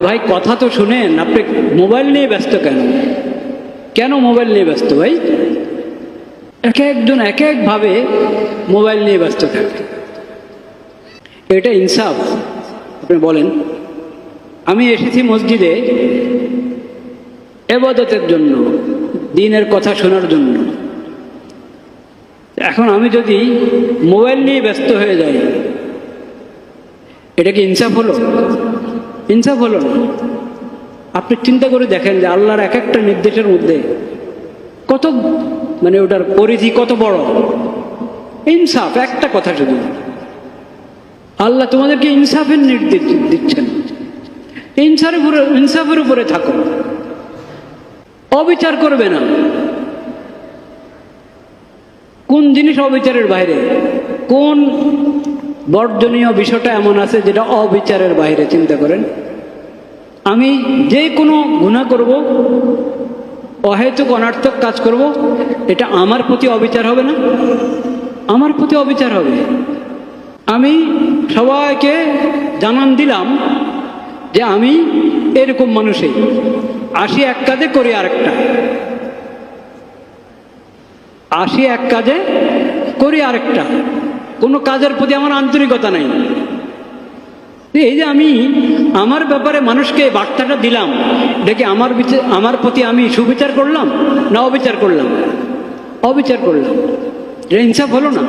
ভাই কথা তো শুনেন, আপনি মোবাইল নিয়ে ব্যস্ত কেন? কেন মোবাইল নিয়ে ব্যস্ত ভাই? এক একজন এক একভাবে মোবাইল নিয়ে ব্যস্ত থাকে। এটা ইনসাফ? আপনি বলেন। আমি এসেছি মসজিদে ইবাদতের জন্য, দ্বীনের কথা শোনার জন্য। এখন আমি যদি মোবাইল নিয়ে ব্যস্ত হয়ে যাই, এটা কি ইনসাফ হলো? ইনসাফ হলো না। আপনি চিন্তা করে দেখেন যে আল্লাহর এক একটা নির্দেশের মধ্যে কত, মানে ওটার পরিধি কত বড়। ইনসাফ একটা কথা, শুধু আল্লাহ তোমাদেরকে ইনসাফের নির্দেশ দিচ্ছেন। ইনসাফের উপরে থাকো, অবিচার করবে না। কোন জিনিস অবিচারের বাইরে? কোন বর্জনীয় বিষয়টা এমন আছে যেটা অবিচারের বাইরে? চিন্তা করেন। আমি যে কোনো গুনাহ করব, অহেতুক অনার্থক কাজ করব, এটা আমার প্রতি অবিচার হবে না? আমার প্রতি অবিচার হবে। আমি সবাইকে জানান দিলাম যে আমি এরকম মানুষই, আসি এক কাজে করি আরেকটা, আসি এক কাজে করি আরেকটা, কোনো কাজের প্রতি আমার আন্তরিকতা নাই। এই যে আমি আমার ব্যাপারে মানুষকে বার্তাটা দিলাম, দেখে আমার প্রতি আমি সুবিচার করলাম না অবিচার করলাম? অবিচার করলাম। এটা ইনসাফ হলো না?